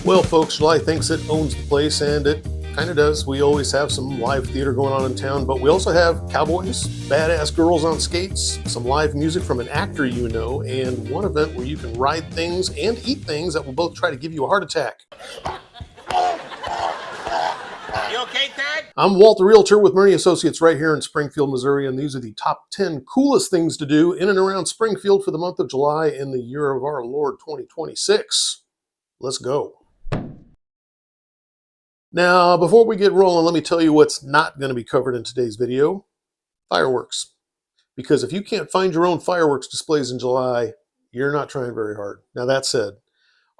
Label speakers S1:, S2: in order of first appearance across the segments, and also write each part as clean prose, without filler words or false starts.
S1: Well, folks, July thinks it owns the place, and it kind of does. We always have some live theater going on in town, but we also have cowboys, badass girls on skates, some live music from an actor you know, and one event where you can ride things and eat things that will both try to give you a heart attack.
S2: You okay, Ted?
S1: I'm Walt, the Realtor with Murney Associates right here in Springfield, Missouri, and these are the top 10 coolest things to do in and around Springfield for the month of July in the year of our Lord 2026. Let's go. Now, before we get rolling, let me tell you what's not going to be covered in today's video. Fireworks. Because if you can't find your own fireworks displays in July, you're not trying very hard. Now, that said,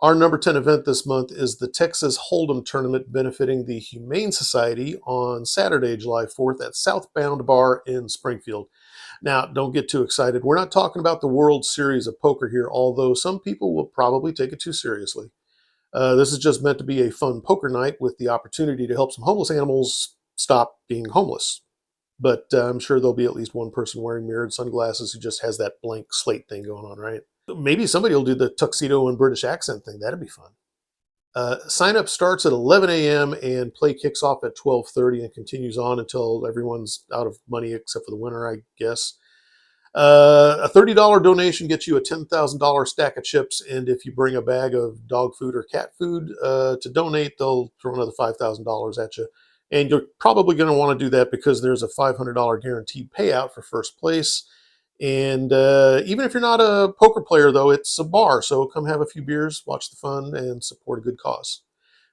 S1: our number 10 event this month is the Texas Hold'em Tournament benefiting the Humane Society on Saturday, July 4th at Southbound Bar in Springfield. Now, don't get too excited. We're not talking about the World Series of Poker here, although some people will probably take it too seriously. This is just meant to be a fun poker night with the opportunity to help some homeless animals stop being homeless. But I'm sure there'll be at least one person wearing mirrored sunglasses who just has that blank slate thing going on, right? Maybe somebody will do the tuxedo and British accent thing. That'd be fun. Sign up starts at 11 a.m. and play kicks off at 12:30 and continues on until everyone's out of money except for the winner, I guess. A $30 donation gets you a $10,000 stack of chips, and if you bring a bag of dog food or cat food to donate, they'll throw another $5,000 at you. And you're probably going to want to do that because there's a $500 guaranteed payout for first place. And even if you're not a poker player, though, it's a bar, so come have a few beers, watch the fun, and support a good cause.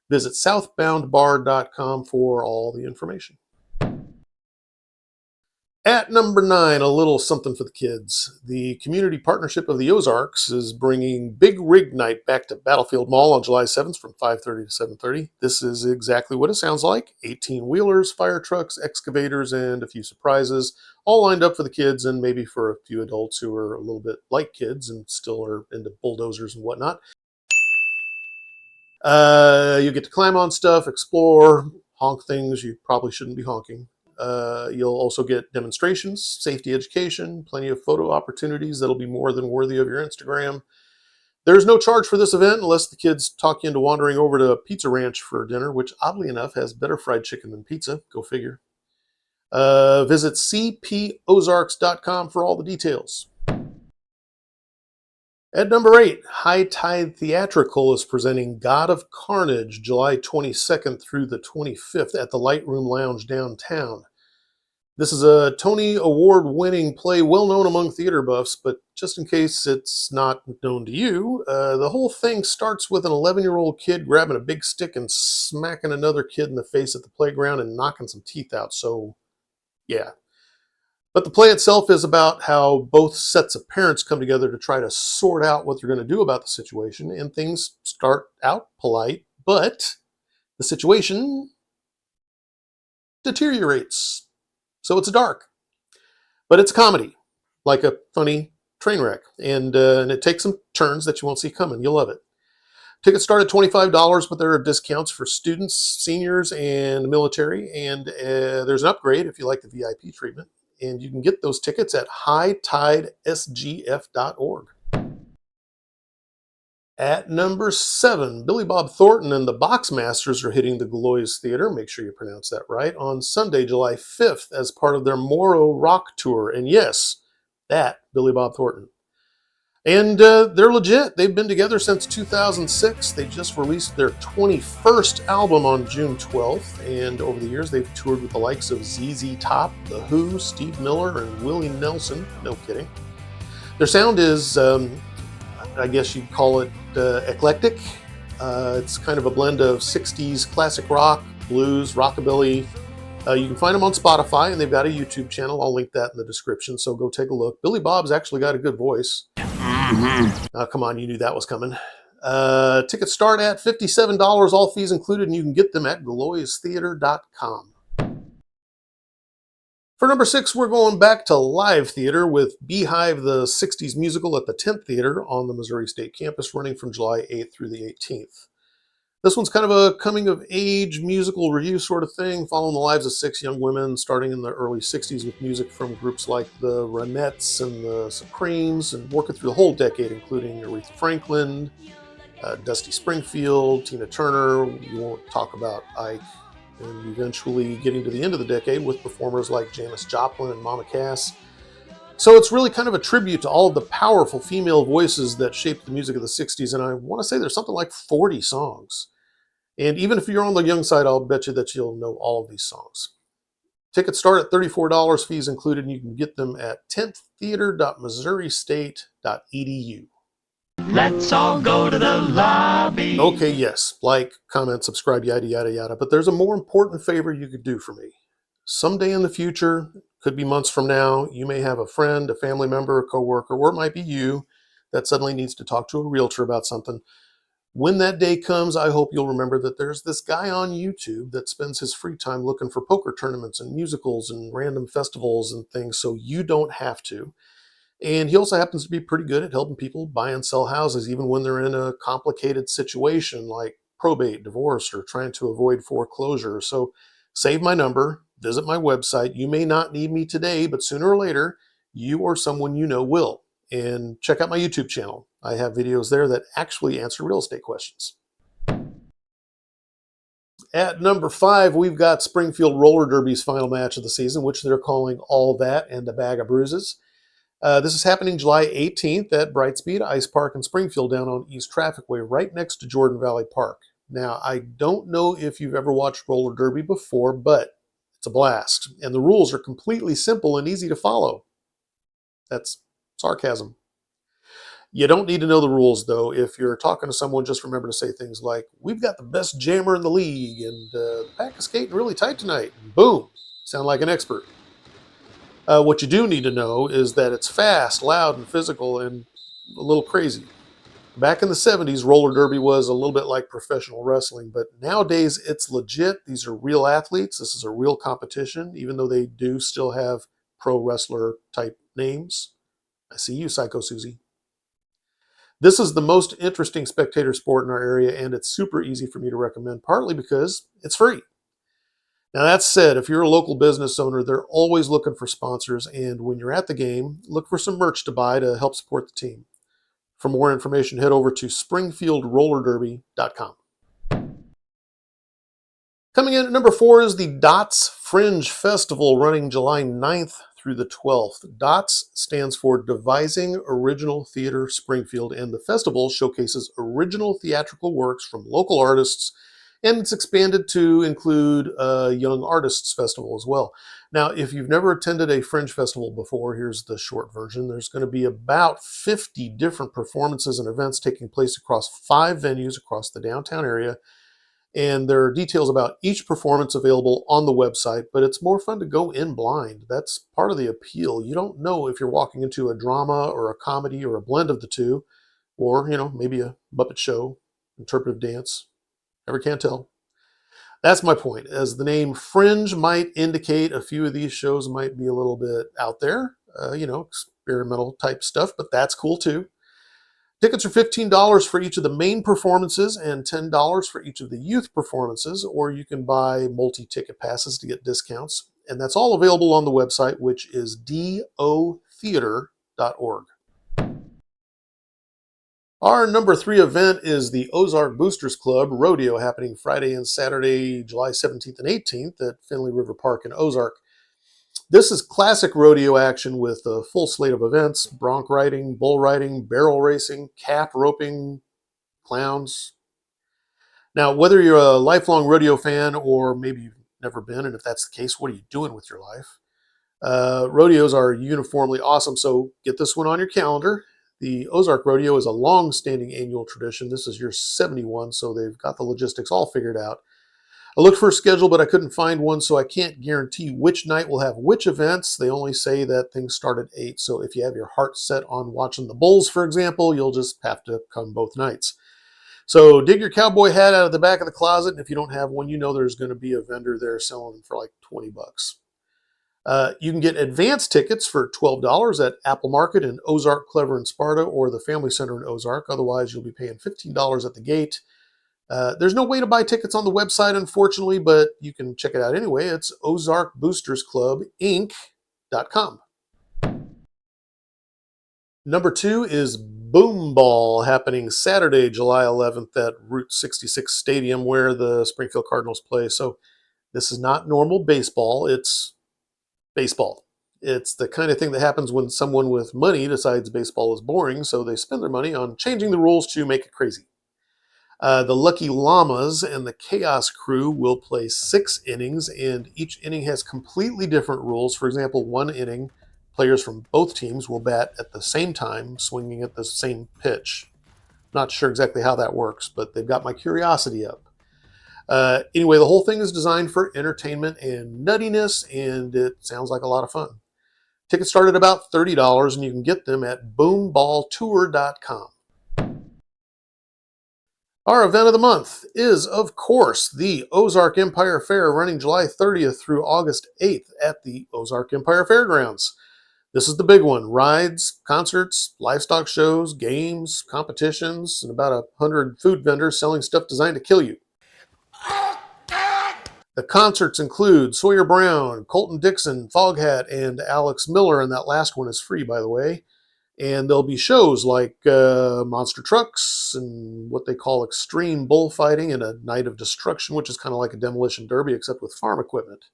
S1: Visit southboundbar.com for all the information. At number 9, a little something for the kids. The community partnership of the Ozarks is bringing Big Rig Night back to Battlefield Mall on July 7th from 5:30 to 7:30. This is exactly what it sounds like. 18-wheelers, fire trucks, excavators, and a few surprises, all lined up for the kids and maybe for a few adults who are a little bit like kids and still are into bulldozers and whatnot. You get to climb on stuff, explore, honk things you probably shouldn't be honking. You'll also get demonstrations, safety education, plenty of photo opportunities that'll be more than worthy of your Instagram. There's no charge for this event unless the kids talk you into wandering over to Pizza Ranch for dinner, which oddly enough has better fried chicken than pizza. Go figure. Visit cpozarks.com for all the details. At number 8, High Tide Theatrical is presenting God of Carnage July 22nd through the 25th at the Lightroom Lounge downtown. This is a Tony Award-winning play well known among theater buffs, but just in case it's not known to you, the whole thing starts with an 11-year-old kid grabbing a big stick and smacking another kid in the face at the playground and knocking some teeth out, so yeah. But the play itself is about how both sets of parents come together to try to sort out what they're going to do about the situation, and things start out polite, but the situation deteriorates. So it's dark. But it's comedy, like a funny train wreck, and it takes some turns that you won't see coming. You'll love it. Tickets start at $25, but there are discounts for students, seniors, and military, and there's an upgrade if you like the VIP treatment. And you can get those tickets at hightidesgf.org. At number 7, Billy Bob Thornton and the Boxmasters are hitting the Gillioz Theatre, make sure you pronounce that right, on Sunday, July 5th as part of their Moro Rock Tour. And yes, that Billy Bob Thornton. And they're legit. They've been together since 2006. They just released their 21st album on June 12th. And over the years, they've toured with the likes of ZZ Top, The Who, Steve Miller, and Willie Nelson. No kidding. Their sound is, I guess you'd call it eclectic. It's kind of a blend of 60s classic rock, blues, rockabilly. You can find them on Spotify, and they've got a YouTube channel. I'll link that in the description, so go take a look. Billy Bob's actually got a good voice. Come on, you knew that was coming. Tickets start at $57, all fees included, and you can get them at GilliozTheatre.com. For number 6, we're going back to live theater with Beehive, the 60s musical at the TentTheatre on the Missouri State campus, running from July 8th through the 18th. This one's kind of a coming-of-age musical review sort of thing, following the lives of 6 young women starting in the early 60s with music from groups like the Ronettes and the Supremes, and working through the whole decade, including Aretha Franklin, Dusty Springfield, Tina Turner. We won't talk about Ike. And eventually getting to the end of the decade with performers like Janis Joplin and Mama Cass. So it's really kind of a tribute to all of the powerful female voices that shaped the music of the 60s. And I want to say there's something like 40 songs. And even if you're on the young side, I'll bet you that you'll know all of these songs. Tickets start at $34, fees included, and you can get them at TentTheatre.MissouriState.edu.
S3: Let's all go to the lobby.
S1: Okay, yes, like, comment, subscribe, yada, yada, yada. But there's a more important favor you could do for me. Someday in the future, could be months from now, you may have a friend, a family member, a coworker, or it might be you that suddenly needs to talk to a realtor about something. When that day comes, I hope you'll remember that there's this guy on YouTube that spends his free time looking for poker tournaments and musicals and random festivals and things, so you don't have to. And he also happens to be pretty good at helping people buy and sell houses, even when they're in a complicated situation like probate, divorce, or trying to avoid foreclosure. So save my number, visit my website. You may not need me today, but sooner or later, you or someone you know will. And check out my YouTube channel. I have videos there that actually answer real estate questions. At number 5, we've got Springfield Roller Derby's final match of the season, which they're calling All That and a Bag of Bruises. This is happening July 18th at Brightspeed Ice Park in Springfield down on East Trafficway, right next to Jordan Valley Park. Now, I don't know if you've ever watched roller derby before, but it's a blast. And the rules are completely simple and easy to follow. That's sarcasm. You don't need to know the rules, though. If you're talking to someone, just remember to say things like, "We've got the best jammer in the league," and "The pack is skating really tight tonight." And boom, sound like an expert. What you do need to know is that it's fast, loud, and physical, and a little crazy. Back in the 70s, roller derby was a little bit like professional wrestling, but nowadays it's legit. These are real athletes. This is a real competition, even though they do still have pro wrestler type names. I see you, Psycho Susie. This is the most interesting spectator sport in our area, and it's super easy for me to recommend, partly because it's free. Now, that said, if you're a local business owner, they're always looking for sponsors, and when you're at the game, look for some merch to buy to help support the team. For more information, head over to springfieldrollerderby.com. Coming in at number 4 is the DOTS Fringe Festival, running July 9th through the 12th. DOTS stands for Devising Original Theater Springfield, and the festival showcases original theatrical works from local artists, and it's expanded to include a Young Artists Festival as well. Now, if you've never attended a Fringe Festival before, here's the short version. There's going to be about 50 different performances and events taking place across 5 venues across the downtown area. And there are details about each performance available on the website, but it's more fun to go in blind. That's part of the appeal. You don't know if you're walking into a drama or a comedy or a blend of the two, or, maybe a Muppet show, interpretive dance. Never can tell. That's my point. As the name Fringe might indicate, a few of these shows might be a little bit out there, experimental type stuff, but that's cool too. Tickets are $15 for each of the main performances and $10 for each of the youth performances, or you can buy multi-ticket passes to get discounts. And that's all available on the website, which is dotheatre.org. Our number 3 event is the Ozark Boosters Club Rodeo, happening Friday and Saturday, July 17th and 18th at Finley River Park in Ozark. This is classic rodeo action with a full slate of events: bronc riding, bull riding, barrel racing, calf roping, clowns. Now, whether you're a lifelong rodeo fan or maybe you've never been, and if that's the case, what are you doing with your life? Rodeos are uniformly awesome, so get this one on your calendar. The Ozark Rodeo is a long-standing annual tradition. This is year 71, so they've got the logistics all figured out. I looked for a schedule, but I couldn't find one, so I can't guarantee which night will have which events. They only say that things start at 8, so if you have your heart set on watching the bulls, for example, you'll just have to come both nights. So dig your cowboy hat out of the back of the closet, and if you don't have one, there's going to be a vendor there selling them for like $20. You can get advance tickets for $12 at Apple Market in Ozark, Clever, and Sparta, or the Family Center in Ozark. Otherwise, you'll be paying $15 at the gate. There's no way to buy tickets on the website, unfortunately, but you can check it out anyway. It's ozarkboostersclubinc.com. Number 2 is Boom Ball, happening Saturday, July 11th at Route 66 Stadium, where the Springfield Cardinals play. So this is not normal baseball, it's baseball. It's the kind of thing that happens when someone with money decides baseball is boring, so they spend their money on changing the rules to make it crazy. The Lucky Llamas and the Chaos Crew will play 6 innings, and each inning has completely different rules. For example, one inning, players from both teams will bat at the same time, swinging at the same pitch. Not sure exactly how that works, but they've got my curiosity up. Anyway, the whole thing is designed for entertainment and nuttiness, and it sounds like a lot of fun. Tickets start at about $30, and you can get them at boomballtour.com. Our event of the month is, of course, the Ozark Empire Fair, running July 30th through August 8th at the Ozark Empire Fairgrounds. This is the big one. Rides, concerts, livestock shows, games, competitions, and about 100 food vendors selling stuff designed to kill you. The concerts include Sawyer Brown, Colton Dixon, Foghat, and Alex Miller, and that last one is free, by the way. And there'll be shows like monster trucks and what they call extreme bullfighting and a night of destruction, which is kind of like a demolition derby except with farm equipment.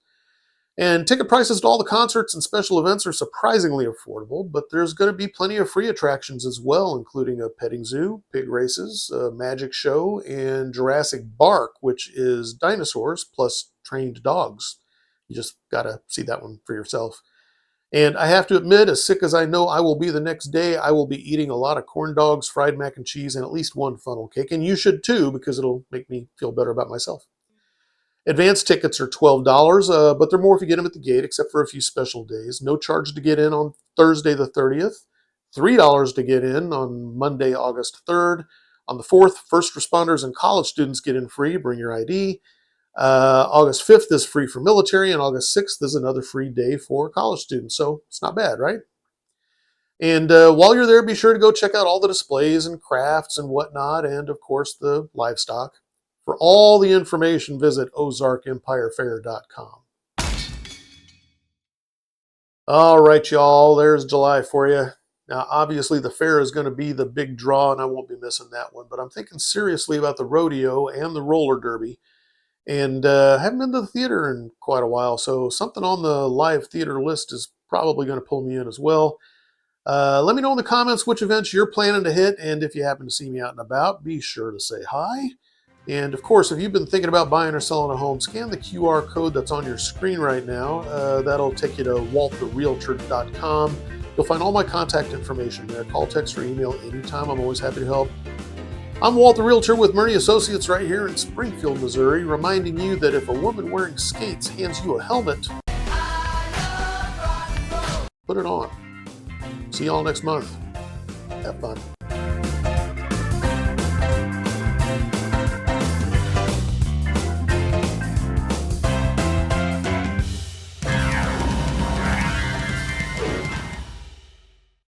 S1: And ticket prices to all the concerts and special events are surprisingly affordable, but there's going to be plenty of free attractions as well, including a petting zoo, pig races, a magic show, and Jurassic Bark, which is dinosaurs plus trained dogs. You just got to see that one for yourself. And I have to admit, as sick as I know I will be the next day, I will be eating a lot of corn dogs, fried mac and cheese, and at least one funnel cake. And you should too, because it'll make me feel better about myself. Advance tickets are $12, but they're more if you get them at the gate, except for a few special days. No charge to get in on Thursday the 30th. $3 to get in on Monday, August 3rd. On the 4th, first responders and college students get in free. Bring your ID. August 5th is free for military, and August 6th is another free day for college students. So it's not bad, right? And while you're there, be sure to go check out all the displays and crafts and whatnot, and of course the livestock. For all the information, visit OzarkEmpireFair.com. All right, y'all, there's July for you. Now, obviously, the fair is going to be the big draw, and I won't be missing that one, but I'm thinking seriously about the rodeo and the roller derby. And haven't been to the theater in quite a while, so something on the live theater list is probably going to pull me in as well. Let me know in the comments which events you're planning to hit, and if you happen to see me out and about, be sure to say hi. And of course, if you've been thinking about buying or selling a home, scan the QR code that's on your screen right now. That'll take you to WaltTheRealtor.com. You'll find all my contact information there. Call, text, or email anytime. I'm always happy to help. I'm Walt the Realtor with Murray Associates right here in Springfield, Missouri, reminding you that if a woman wearing skates hands you a helmet, put it on. See y'all next month. Have fun.